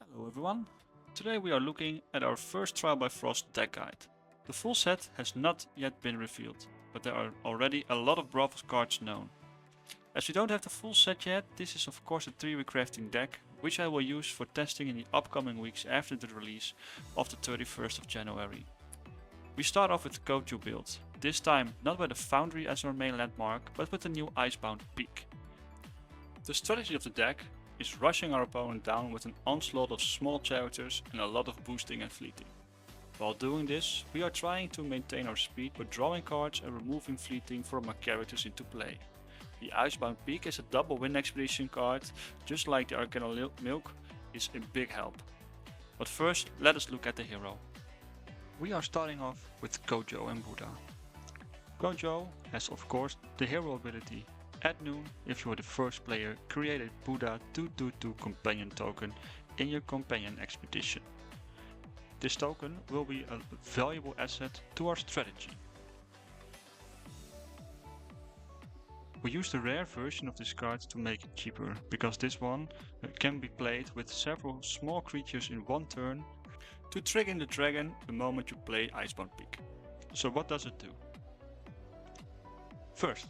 Hello everyone, today we are looking at our first Trial by Frost deck guide. The full set has not yet been revealed, but there are already a lot of Bravos cards known. As we don't have the full set yet, this is of course a Theorycrafting deck, which I will use for testing in the upcoming weeks after the release of the 31st of January. We start off with the Kojo build, this time not with the Foundry as our main landmark, but with the new Icebound Peak. The strategy of the deck is rushing our opponent down with an onslaught of small characters and a lot of boosting and fleeting. While doing this, we are trying to maintain our speed by drawing cards and removing fleeting from our characters into play. The Icebound Peak is a double win expedition card, just like the Arcana Milk is a big help. But first, let us look at the hero. We are starting off with Kojo and Buddha. Kojo has of course the hero ability. At noon, if you are the first player, create a Buddha 2/2/2 companion token in your companion expedition. This token will be a valuable asset to our strategy. We use the rare version of this card to make it cheaper, because this one can be played with several small creatures in one turn to trigger the dragon the moment you play Icebound Peak. So what does it do? First,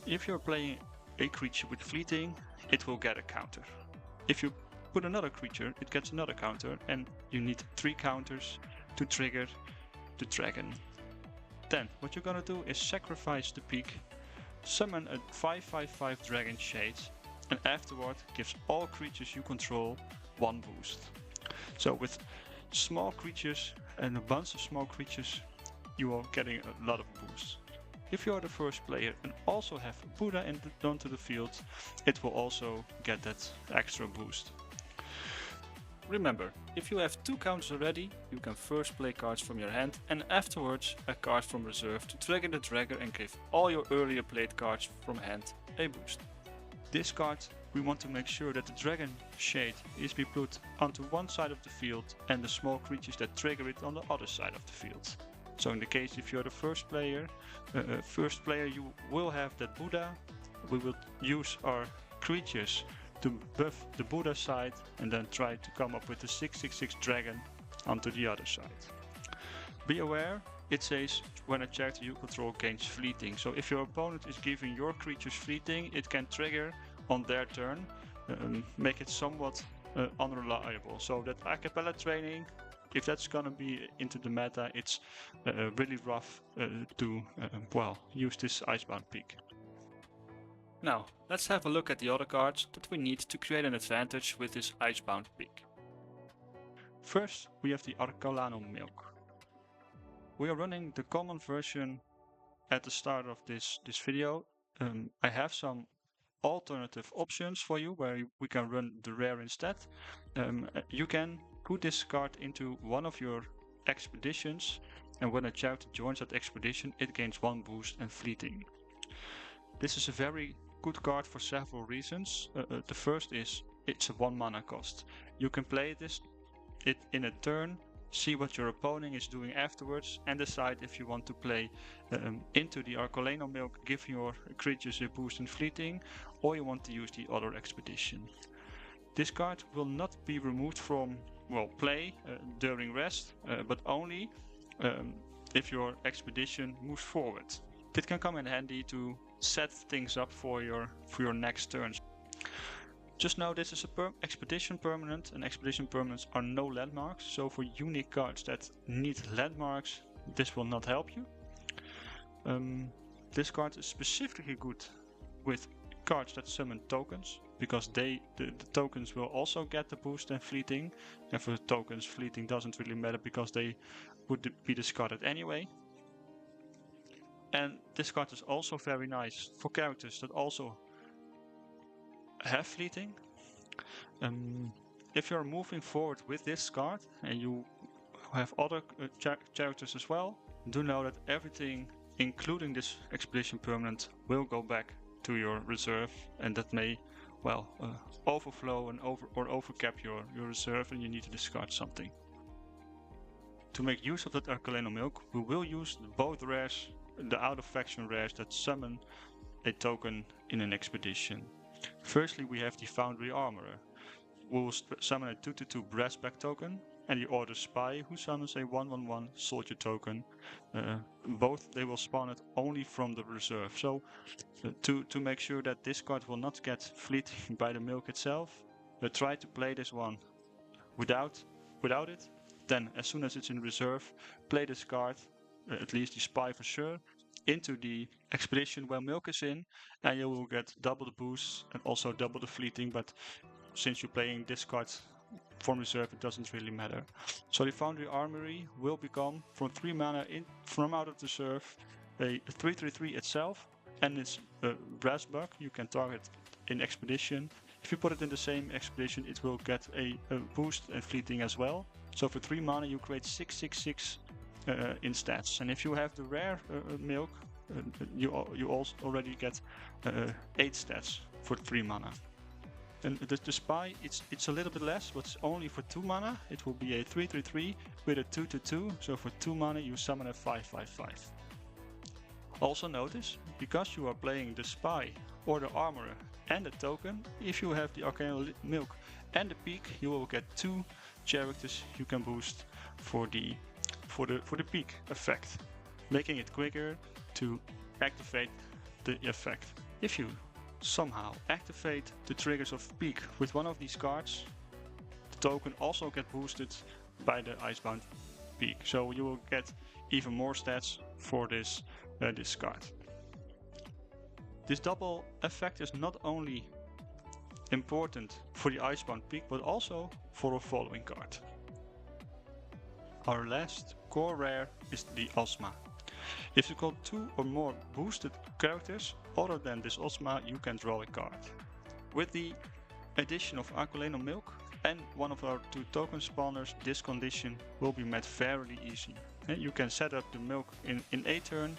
if you're playing a creature with fleeting, it will get a counter. If you put another creature, it gets another counter, and you need 3 counters to trigger the dragon. Then, what you're gonna do is sacrifice the peak, summon a 5/5/5 dragon shade, and afterward gives all creatures you control 1 boost. So with small creatures and a bunch of small creatures, you are getting a lot of boosts. If you are the first player and also have Buddha onto the field, it will also get that extra boost. Remember, if you have 2 counters already, you can first play cards from your hand and afterwards a card from reserve to trigger the dragon and give all your earlier played cards from hand a boost. This card, we want to make sure that the dragon shade is be put onto one side of the field and the small creatures that trigger it on the other side of the field. So in the case if you're the first player, you will have that Buddha. We will use our creatures to buff the Buddha side and then try to come up with the 6/6/6 dragon onto the other side. Be aware, it says when a character you control gains fleeting. So if your opponent is giving your creatures fleeting, it can trigger on their turn, make it somewhat unreliable. So that a cappella training, if that's gonna be into the meta, it's really rough to use this Icebound Peak. Now, let's have a look at the other cards that we need to create an advantage with this Icebound Peak. First, we have the Arcana Milk. We are running the common version at the start of this video. I have some alternative options for you where we can run the rare instead. You can put this card into one of your expeditions, and when a character joins that expedition, it gains 1 boost and fleeting. This is a very good card for several reasons. The first is it's a 1 mana cost. You can play it in a turn, see what your opponent is doing afterwards, and decide if you want to play into the Arcana Milk, give your creatures a boost and fleeting, or you want to use the other expedition. This card will not be removed from play during rest, but only if your expedition moves forward. It can come in handy to set things up for your next turns. Just know this is a expedition permanent, and expedition permanents are no landmarks, so for unique cards that need landmarks, this will not help you. This card is specifically good with cards that summon tokens, because the tokens will also get the boost and fleeting, and for the tokens fleeting doesn't really matter because they would be discarded anyway. And this card is also very nice for characters that also have fleeting. If you're moving forward with this card and you have other characters as well, do know that everything, including this expedition permanent, will go back to your reserve, and that may overflow and overcap your reserve, and you need to discard something. To make use of that Arcana Milk, we will use both rares, the out of faction rares that summon a token in an expedition. Firstly, we have the Foundry Armorer. will summon a 2/2 Brassback token, and the Order Spy, who summons a 1/1 Soldier token. Both they will spawn it only from the reserve. So to make sure that this card will not get fleeting by the milk itself, try to play this one without it. Then as soon as it's in reserve, play this card, at least the Spy for sure, into the expedition where milk is in, and you will get double the boost and also double the fleeting. But since you're playing this card from reserve, it doesn't really matter. So the Foundry Armory will become, from 3 mana from out of the reserve, a 3/3 itself, and it's a Brassbuck. You can target in expedition. If you put it in the same expedition, it will get a boost and fleeting as well. So for 3 mana you create 6/6/6 in stats. And if you have the rare milk, you also already get 8 stats for 3 mana. And the Spy, it's a little bit less, but it's only for 2 mana. It will be a 3/3 with a 2/2. So for 2 mana you summon a 5/5/5. Also notice, because you are playing the Spy or the Armorer and the token, if you have the Arcane Milk and the Peak, you will get 2 characters you can boost for the Peak effect, making it quicker to activate the effect. If you somehow activate the triggers of Peak with one of these cards, the token also gets boosted by the Icebound Peak, so you will get even more stats for this card. This double effect is not only important for the Icebound Peak, but also for a following card. Our last core rare is the Ozma. If you call 2 or more boosted characters other than this Ozma, you can draw a card. With the addition of Aquileno Milk and one of our 2 token spawners, this condition will be met fairly easy. You can set up the milk in a turn,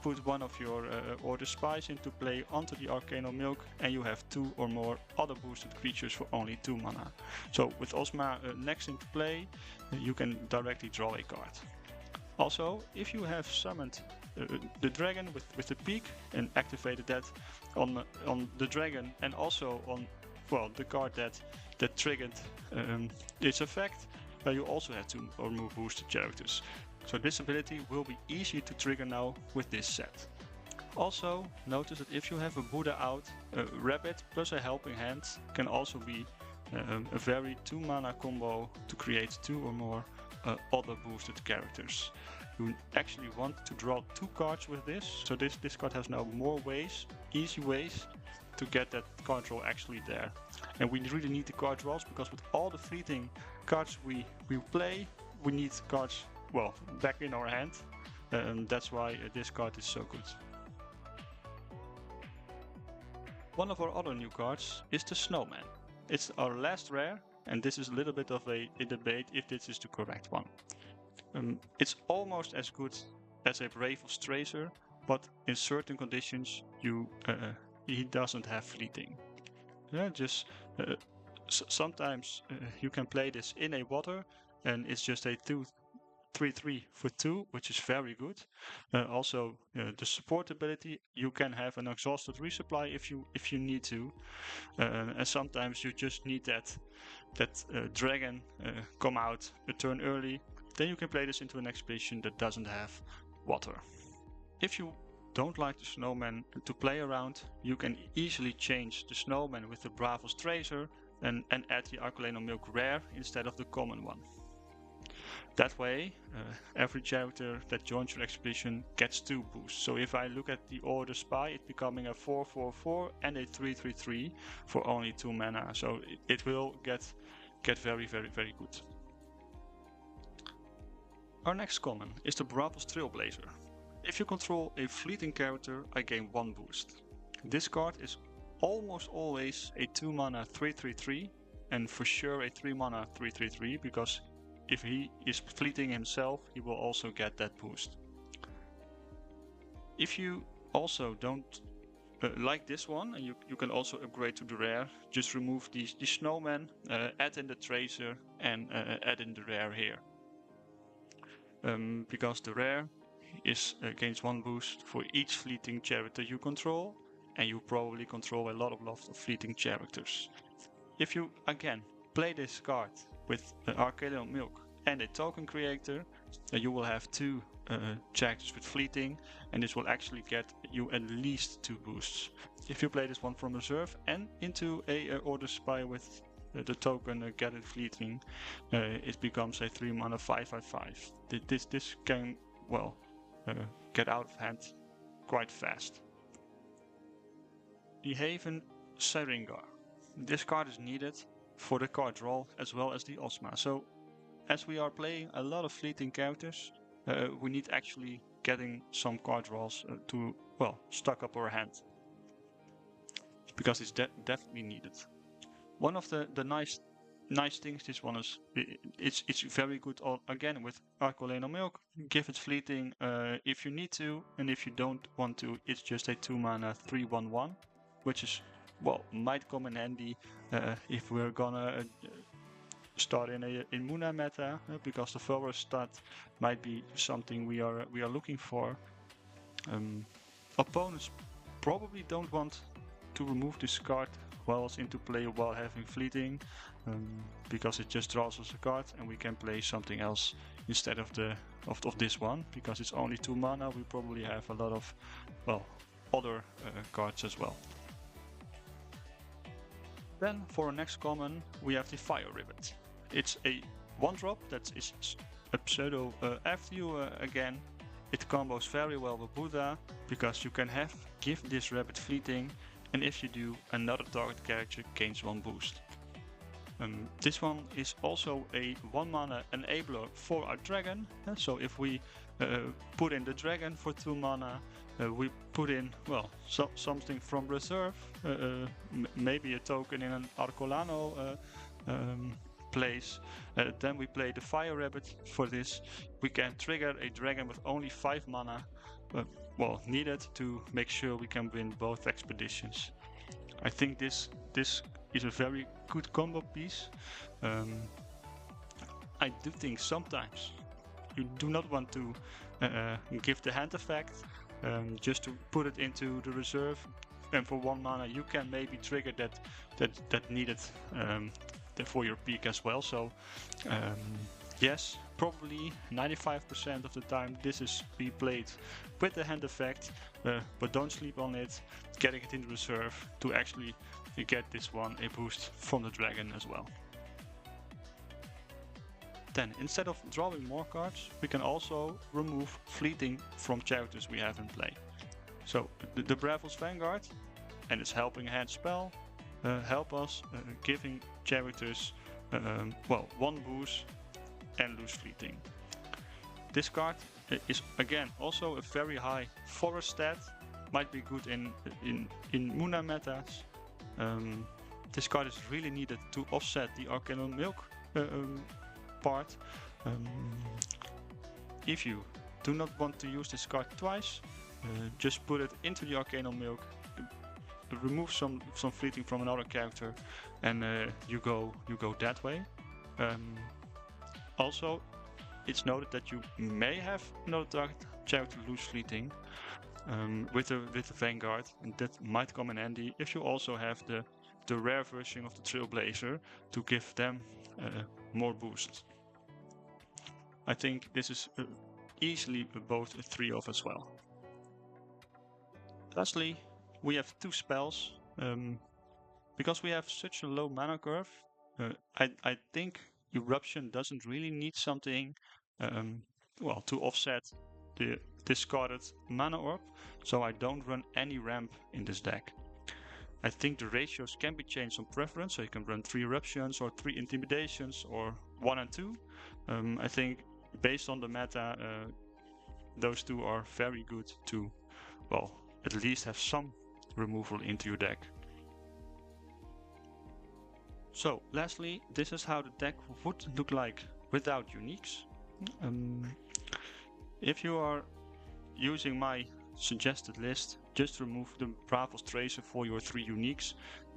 put one of your Order Spies into play onto the Arcano Milk, and you have 2 or more other boosted creatures for only 2 mana. So with Ozma next into play, you can directly draw a card. Also, if you have summoned the dragon with the Peak and activated that on the dragon and also on, well, the card that triggered its effect, you also have 2 or more boosted characters. So this ability will be easy to trigger now with this set. Also notice that if you have a Buddha out, a Rabbit plus a Helping Hand can also be a very 2 mana combo to create 2 or more other boosted characters. You actually want to draw 2 cards with this, so this card has now more ways, easy ways to get that card draw actually there. And we really need the card draws, because with all the fleeting cards we play, we need cards, well, back in our hand, and that's why this card is so good. One of our other new cards is the Snowman. It's our last rare, and this is a little bit of a debate if this is the correct one. It's almost as good as a Bravos Tracer, but in certain conditions he doesn't have fleeting. Sometimes you can play this in a water, and it's just a 3/3 for 2, which is very good. Also, the support ability, you can have an exhausted resupply if you need to, and sometimes you just need that dragon come out a turn early. Then you can play this into an expedition that doesn't have water. If you don't like the Snowman to play around, you can easily change the Snowman with the Bravos Tracer and add the Aquileno Milk rare instead of the common one. That way, every character that joins your expedition gets 2 boosts. So if I look at the Order Spy, it's becoming a 4/4/4 and a 3/3/3 for only 2 mana. So it will get very, very, very good. Our next common is the Bravos Trailblazer. If you control a fleeting character, I gain 1 boost. This card is almost always a 2 mana 3/3/3 and for sure a 3 mana 3/3/3, because if he is fleeting himself, he will also get that boost. If you also don't like this one, and you can also upgrade to the rare, just remove the Snowman, add in the Tracer, and add in the rare here. Because the rare gains 1 boost for each fleeting character you control, and you probably control a lot of fleeting characters. If you again play this card with Arcadian Milk and a token creator, you will have 2 characters with fleeting, and this will actually get you at least 2 boosts. If you play this one from reserve and into a Order Spy with the token get it fleeting, it becomes a 3 mana 5/5. This can, well, get out of hand quite fast. The Haven Syringar. This card is needed for the card draw as well as the Osma. So as we are playing a lot of fleeting characters, we need actually getting some card draws to, well, stock up our hand, because it's definitely needed. One of the nice things this one is, it's very good again with Arcoleno Milk. Give it fleeting if you need to, and if you don't want to, it's just a 2 mana 3/1/1, which is, well, might come in handy if we're gonna start in Muna meta, because the forward stat might be something we are looking for. Opponents probably don't want to remove this card while it's into play while having fleeting, because it just draws us a card and we can play something else instead of this one. Because it's only 2 mana, we probably have a lot of, well, other cards as well. Then for our next common, we have the Fire Ribbit. It's a 1-drop that is a pseudo after you again. It combos very well with Buddha, because you can give this rabbit fleeting, and if you do, another target character gains 1 boost. This one is also a 1 mana enabler for our dragon. So if we put in the dragon for 2 mana, we put in, well, something from reserve, maybe a token in an Arcolano place. Then we play the Fire Rabbit for this. We can trigger a dragon with only 5 mana, well, needed to make sure we can win both expeditions. I think this is a very good combo piece. I do think sometimes you do not want to give the hand effect, just to put it into the reserve, and for 1 mana you can maybe trigger that needed for your peak as well. So yes, probably 95% of the time this is be played with the hand effect, but don't sleep on it, getting it in reserve to actually get this one a boost from the dragon as well. Then instead of drawing more cards, we can also remove fleeting from characters we have in play. So the Bravel's Vanguard and its Helping Hand spell help us giving characters, well, 1 boost and lose fleeting. This card is again also a very high forest stat, might be good in Muna metas. This card is really needed to offset the Arcane Milk part. If you do not want to use this card twice, just put it into the Arcane Milk, remove some fleeting from another character, and you go that way. Also, it's noted that you may have another target character lose fleeting with the Vanguard, and that might come in handy if you also have the rare version of the Trailblazer to give them more boost. I think this is easily both a 3-of as well. Lastly, we have 2 spells. Because we have such a low mana curve, I think Eruption doesn't really need something well, to offset the discarded mana orb, so I don't run any ramp in this deck. I think the ratios can be changed on preference, so you can run 3 Eruptions or 3 Intimidations or 1 and 2. I think based on the meta, those 2 are very good to, well, at least have some removal into your deck. So lastly, this is how the deck would look like without uniques. If you are using my suggested list, just remove the Bravel's Tracer for your 3 uniques,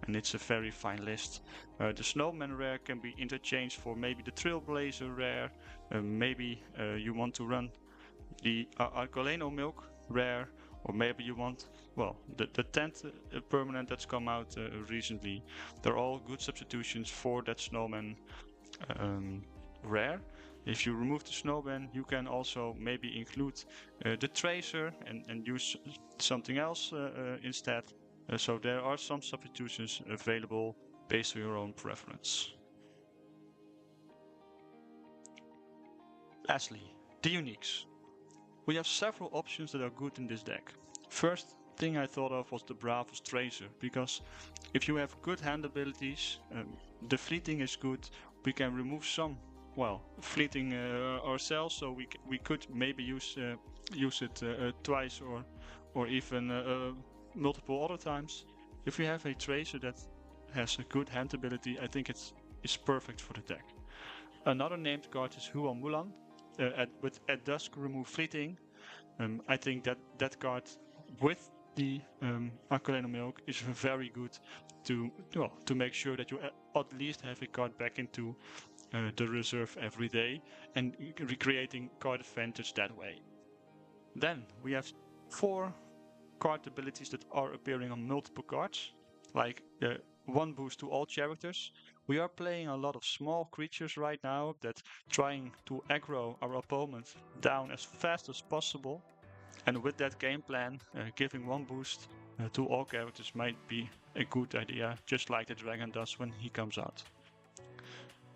and it's a very fine list. The Snowman rare can be interchanged for maybe the Trailblazer rare, maybe you want to run the Arcoleno Milk rare, or maybe you want, well, the 10th permanent that's come out recently. They're all good substitutions for that snowman rare. If you remove the snowman, you can also maybe include the tracer and use something else instead. So there are some substitutions available based on your own preference. Lastly, the uniques. We have several options that are good in this deck. First thing I thought of was the Bravos Tracer, because if you have good hand abilities, the fleeting is good. We can remove some, well, fleeting ourselves, so we could maybe use it twice or even multiple other times. If we have a Tracer that has a good hand ability, I think it's perfect for the deck. Another named card is Huan Mulan. At dusk remove fleeting. I think that card with the Aquilino Milk is very good to make sure that you at least have a card back into the reserve every day and recreating card advantage that way. Then we have 4 card abilities that are appearing on multiple cards, like 1 boost to all characters. We are playing a lot of small creatures right now that trying to aggro our opponent down as fast as possible. And with that game plan, giving 1 boost to all characters might be a good idea, just like the dragon does when he comes out.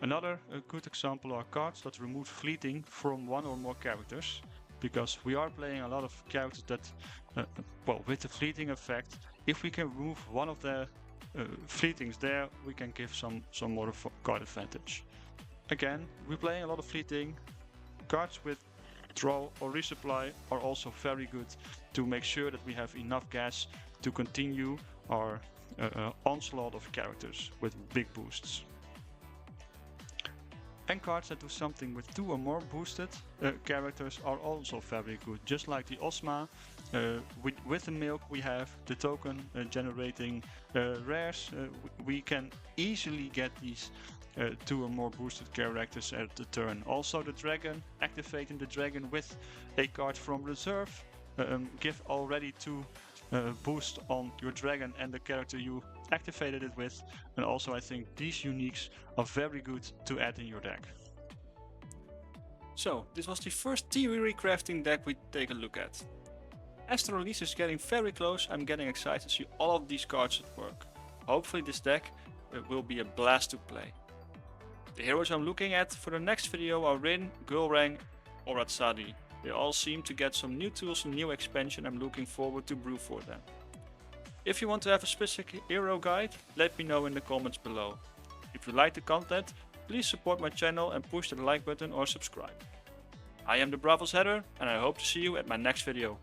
Another good example are cards that remove fleeting from 1 or more characters, because we are playing a lot of characters that, well, with the fleeting effect, if we can remove one of the fleetings there, we can give some more card advantage. Again, we're playing a lot of fleeting. Cards with draw or resupply are also very good to make sure that we have enough gas to continue our onslaught of characters with big boosts. And cards that do something with 2 or more boosted characters are also very good. Just like the Osma, with the milk we have the token generating rares. We can easily get these 2 or more boosted characters at the turn. Also the dragon, activating the dragon with a card from reserve. Give already 2 boost on your dragon and the character you activated it with, and also I think these uniques are very good to add in your deck. So this was the first Theorycrafting deck we take a look at. As the release is getting very close, I'm getting excited to see all of these cards at work. Hopefully this deck will be a blast to play. The heroes I'm looking at for the next video are Rin, Gulrang or Ratsadi. They all seem to get some new tools and new expansion. I'm looking forward to brew for them. If you want to have a specific hero guide, let me know in the comments below. If you like the content, please support my channel and push the like button or subscribe. I am the Bravos Header and I hope to see you at my next video.